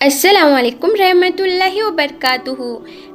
अस्सलाम वालेकुम रहमतुल्लाहि व बरकातुहू।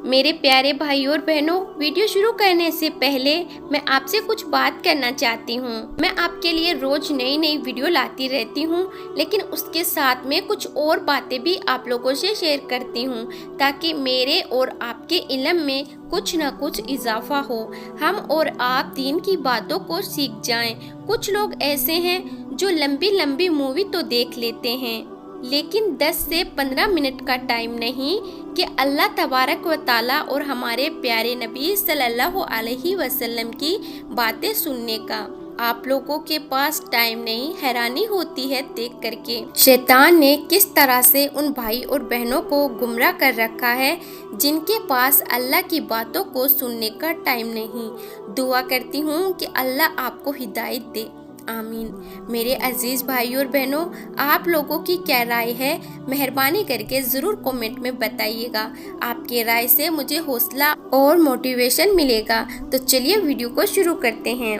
मेरे प्यारे भाई और बहनों, वीडियो शुरू करने से पहले मैं आपसे कुछ बात करना चाहती हूँ। मैं आपके लिए रोज नई नई वीडियो लाती रहती हूँ, लेकिन उसके साथ में कुछ और बातें भी आप लोगों से शेयर करती हूँ, ताकि मेरे और आपके इल्म में कुछ न कुछ इजाफा हो, हम और आप दीन की बातों को सीख जाएं। कुछ लोग ऐसे हैं जो लंबी लंबी मूवी तो देख लेते हैं, लेकिन 10 से 15 मिनट का टाइम नहीं कि अल्लाह तबारक व ताला और हमारे प्यारे नबी सल्लल्लाहु अलैहि वसल्लम की बातें सुनने का। आप लोगों के पास टाइम नहीं, हैरानी होती है देख करके शैतान ने किस तरह से उन भाई और बहनों को गुमराह कर रखा है जिनके पास अल्लाह की बातों को सुनने का टाइम नहीं। दुआ करती हूँ कि अल्लाह आपको हिदायत दे, आमीन। मेरे अजीज भाई और बहनों, आप लोगों की क्या राय है, मेहरबानी करके ज़रूर कमेंट में बताइएगा। आपके राय से मुझे हौसला और मोटिवेशन मिलेगा। तो चलिए वीडियो को शुरू करते हैं।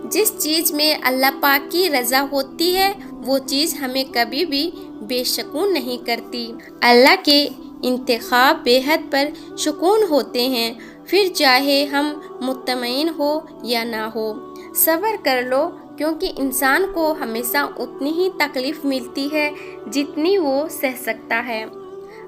जिस चीज़ में अल्लाह पाक की रज़ा होती है वो चीज़ हमें कभी भी बेशकून नहीं करती। अल्लाह के इंतखाब बेहद पर सुकून होते हैं, फिर चाहे हम मुतमईन हो या ना हो। सब्र कर लो, क्योंकि इंसान को हमेशा उतनी ही तकलीफ मिलती है जितनी वो सह सकता है।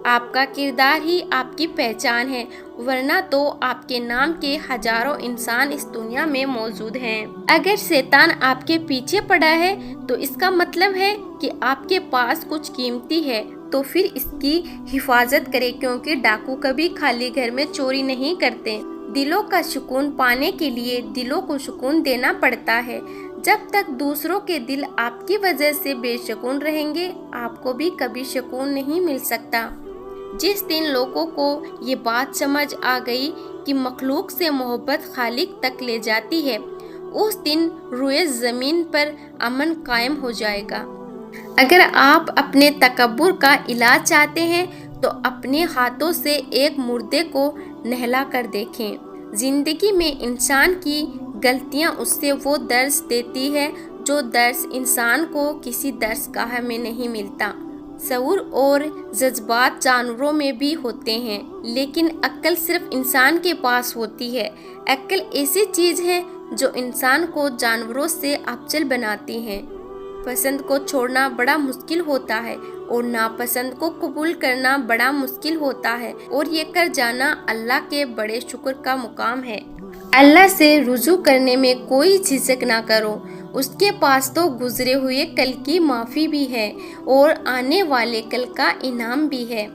आपका किरदार ही आपकी पहचान है, वरना तो आपके नाम के हजारों इंसान इस दुनिया में मौजूद हैं। अगर शैतान आपके पीछे पड़ा है तो इसका मतलब है कि आपके पास कुछ कीमती है, तो फिर इसकी हिफाजत करें, क्योंकि डाकू कभी खाली घर में चोरी नहीं करते। दिलों का सुकून पाने के लिए दिलों को सुकून देना पड़ता है। जब तक दूसरों के दिल आपकी वजह से बेसुकून रहेंगे, आपको भी कभी सुकून नहीं मिल सकता। जिस दिन लोगों को ये बात समझ आ गई कि मखलूक से मोहब्बत खालिक तक ले जाती है, उस दिन रुए ज़मीन पर अमन कायम हो जाएगा। अगर आप अपने तकब्बुर का इलाज चाहते हैं तो अपने हाथों से एक मुर्दे को नहला कर देखें। जिंदगी में इंसान की गलतियां उससे वो दर्स देती है जो दर्स इंसान को किसी दर्स गाह में नहीं मिलता। शऊर और जज्बात जानवरों में भी होते हैं, लेकिन अक्ल सिर्फ इंसान के पास होती है। अक्ल ऐसी चीज़ है जो इंसान को जानवरों से अफजल बनाती है। पसंद को छोड़ना बड़ा मुश्किल होता है और नापसंद को कबूल करना बड़ा मुश्किल होता है, और ये कर जाना अल्लाह के बड़े शुक्र का मुकाम है। अल्लाह से रुजू करने में कोई झिझक ना करो, उसके पास तो गुजरे हुए कल की माफ़ी भी है और आने वाले कल का इनाम भी है।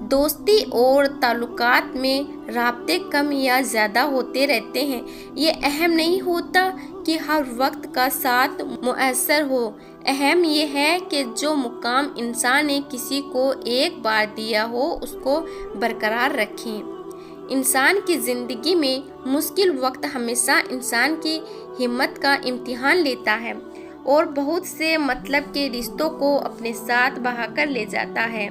दोस्ती और ताल्लुकात में राब्ते कम या ज़्यादा होते रहते हैं। ये अहम नहीं होता कि हर वक्त का साथ मुअस्सर हो, अहम ये है कि जो मुकाम इंसान ने किसी को एक बार दिया हो उसको बरकरार रखें। इंसान की ज़िंदगी में मुश्किल वक्त हमेशा इंसान की हिम्मत का इम्तिहान लेता है और बहुत से मतलब के रिश्तों को अपने साथ बहाकर ले जाता है।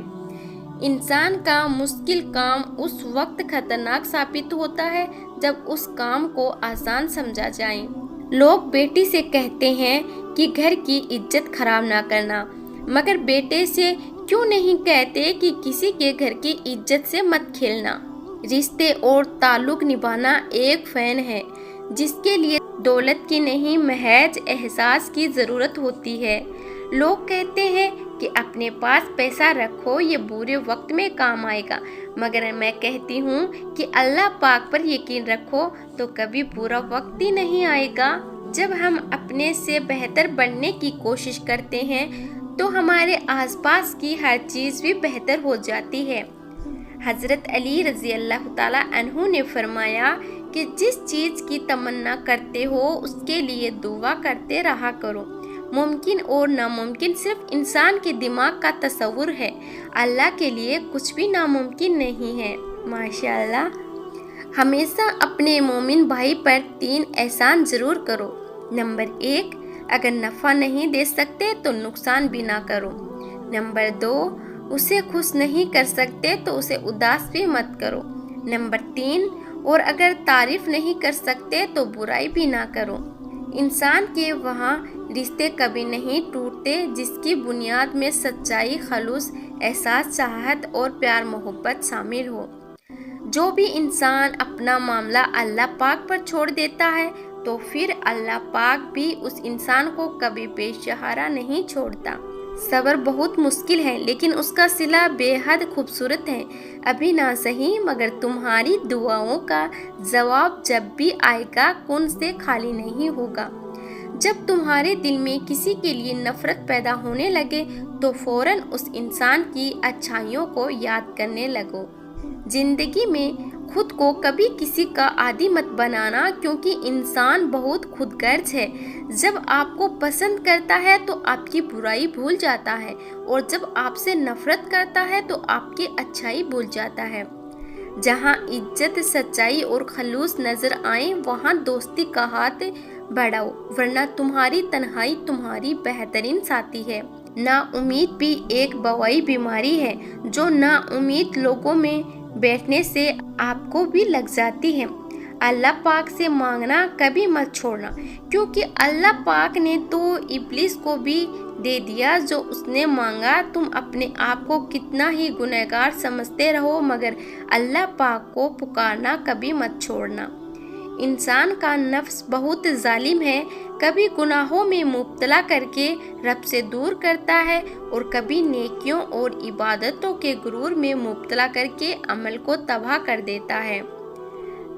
इंसान का मुश्किल काम उस वक्त खतरनाक साबित होता है जब उस काम को आसान समझा जाए। लोग बेटी से कहते हैं कि घर की इज्जत खराब ना करना, मगर बेटे से क्यों नहीं कहते कि किसी के घर की इज्जत से मत खेलना। रिश्ते और ताल्लुक निभाना एक फ़ैन है जिसके लिए दौलत की नहीं, महज एहसास की ज़रूरत होती है। लोग कहते हैं कि अपने पास पैसा रखो, ये बुरे वक्त में काम आएगा, मगर मैं कहती हूँ कि अल्लाह पाक पर यकीन रखो तो कभी बुरा वक्त ही नहीं आएगा। जब हम अपने से बेहतर बनने की कोशिश करते हैं तो हमारे आसपास की हर चीज़ भी बेहतर हो जाती है। हज़रत अली रज़ी अल्लाह ताला अन्हु ने फरमाया कि जिस चीज़ की तमन्ना करते हो उसके लिए दुआ करते रहा करो। मुमकिन और नामुमकिन सिर्फ इंसान के दिमाग का तसव्वुर है, अल्लाह के लिए कुछ भी नामुमकिन नहीं है। माशाअल्लाह। हमेशा अपने मोमिन भाई पर 3 एहसान ज़रूर करो। नंबर 1, अगर नफ़ा नहीं दे सकते तो नुकसान भी ना करो। नंबर 2, उसे खुश नहीं कर सकते तो उसे उदास भी मत करो। नंबर 3, और अगर तारीफ नहीं कर सकते तो बुराई भी ना करो। इंसान के वहाँ रिश्ते कभी नहीं टूटते जिसकी बुनियाद में सच्चाई, खलूस, एहसास, चाहत और प्यार मोहब्बत शामिल हो। जो भी इंसान अपना मामला अल्लाह पाक पर छोड़ देता है तो फिर अल्लाह पाक भी उस इंसान को कभी बेसहारा नहीं छोड़ता। सब्र बहुत मुश्किल है लेकिन उसका सिला बेहद खूबसूरत है। अभी ना सही मगर तुम्हारी दुआओं का जवाब जब भी आएगा कुन से खाली नहीं होगा। जब तुम्हारे दिल में किसी के लिए नफरत पैदा होने लगे तो फौरन उस इंसान की अच्छाइयों को याद करने लगो। जिंदगी में खुद को कभी किसी का आदी मत बनाना क्योंकि इंसान बहुत खुदगर्ज है। जब आपको पसंद करता है तो आपकी बुराई भूल जाता है और जब आपसे नफरत करता है तो आपकी अच्छाई भूल जाता है। जहाँ इज्जत, सच्चाई और खलूस नजर आए वहाँ दोस्ती का हाथ बढ़ाओ वरना तुम्हारी तन्हाई तुम्हारी बेहतरीन साथी है। ना उम्मीद भी एक बवाई बीमारी है जो ना उम्मीद लोगों में बैठने से आपको भी लग जाती है। अल्लाह पाक से मांगना कभी मत छोड़ना क्योंकि अल्लाह पाक ने तो इब्लिस को भी दे दिया जो उसने मांगा। तुम अपने आप को कितना ही गुनहगार समझते रहो मगर अल्लाह पाक को पुकारना कभी मत छोड़ना। इंसान का नफ्स बहुत जालिम है, कभी गुनाहों में मुब्तला करके रब से दूर करता है और कभी नेकियों और इबादतों के गुरूर में मुब्तला करके अमल को तबाह कर देता है।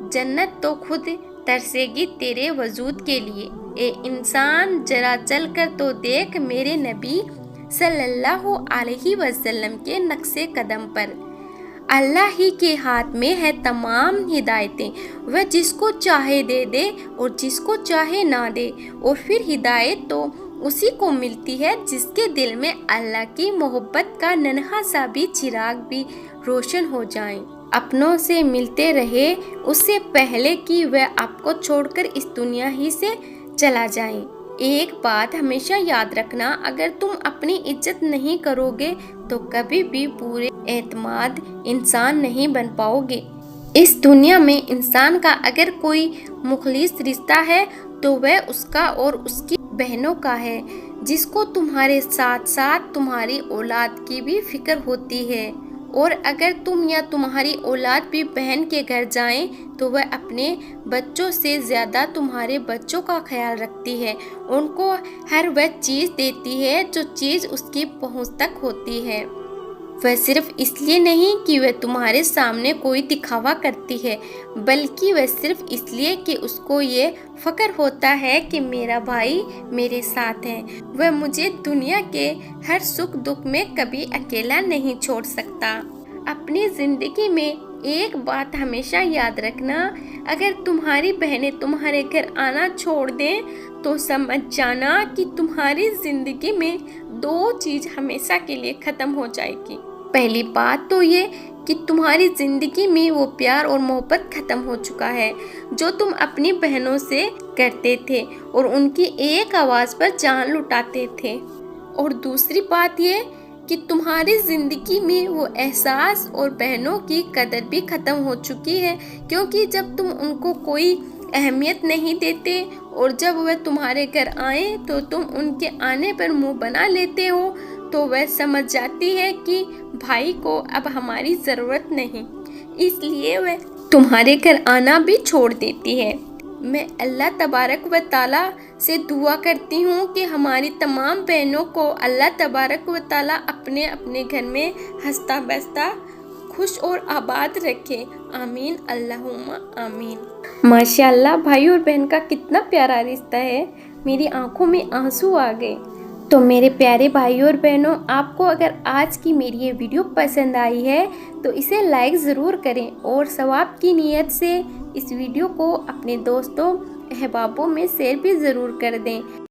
जन्नत तो खुद तरसेगी तेरे वजूद के लिए। ए इंसान जरा चल कर तो देख मेरे नबी सल्लल्लाहु अलैहि वसल्लम के नक्शे कदम पर। अल्लाह ही के हाथ में है तमाम हिदायतें, वह जिसको चाहे दे दे और जिसको चाहे ना दे। और फिर हिदायत तो उसी को मिलती है जिसके दिल में अल्लाह की मोहब्बत का नन्हा सा भी चिराग भी रोशन हो जाए। अपनों से मिलते रहे उससे पहले कि वह आपको छोड़कर इस दुनिया ही से चला जाए। एक बात हमेशा याद रखना, अगर तुम अपनी इज्जत नहीं करोगे तो कभी भी पूरे एतमाद इंसान नहीं बन पाओगे। इस दुनिया में इंसान का अगर कोई मुखलिस रिश्ता है तो वह उसका और उसकी बहनों का है, जिसको तुम्हारे साथ साथ तुम्हारी औलाद की भी फिक्र होती है। और अगर तुम या तुम्हारी औलाद भी बहन के घर जाएं तो वह अपने बच्चों से ज़्यादा तुम्हारे बच्चों का ख्याल रखती है। उनको हर वह चीज़ देती है जो चीज़ उसकी पहुंच तक होती है। वह सिर्फ इसलिए नहीं कि वह तुम्हारे सामने कोई दिखावा करती है बल्कि वह सिर्फ इसलिए कि उसको ये फ़ख्र होता है कि मेरा भाई मेरे साथ है। वह मुझे दुनिया के हर सुख दुख में कभी अकेला नहीं छोड़ सकता। अपनी ज़िंदगी में एक बात हमेशा याद रखना, अगर तुम्हारी बहनें तुम्हारे घर आना छोड़ दें तो समझ जाना कि तुम्हारी ज़िंदगी में दो चीज़ हमेशा के लिए ख़त्म हो जाएगी। पहली बात तो ये कि तुम्हारी ज़िंदगी में वो प्यार और मोहब्बत ख़त्म हो चुका है जो तुम अपनी बहनों से करते थे और उनकी एक आवाज़ पर जान लुटाते थे। और दूसरी बात ये कि तुम्हारी ज़िंदगी में वो एहसास और बहनों की कदर भी ख़त्म हो चुकी है, क्योंकि जब तुम उनको कोई अहमियत नहीं देते और जब वह तुम्हारे घर आए तो तुम उनके आने पर मुंह बना लेते हो तो वह समझ जाती है कि भाई को अब हमारी ज़रूरत नहीं, इसलिए वह तुम्हारे घर आना भी छोड़ देती है। मैं अल्लाह तबारक व ताला से दुआ करती हूँ कि हमारी तमाम बहनों को अल्लाह तबारक व ताला अपने अपने घर में हंसता बसता खुश और आबाद रखे। आमीन अल्लाहुम्मा आमीन। माशाअल्लाह, भाई और बहन का कितना प्यारा रिश्ता है। मेरी आंखों में आंसू आ गए। तो मेरे प्यारे भाई और बहनों, आपको अगर आज की मेरी ये वीडियो पसंद आई है तो इसे लाइक ज़रूर करें और सवाब की नीयत से इस वीडियो को अपने दोस्तों अहबाबों में शेयर भी ज़रूर कर दें।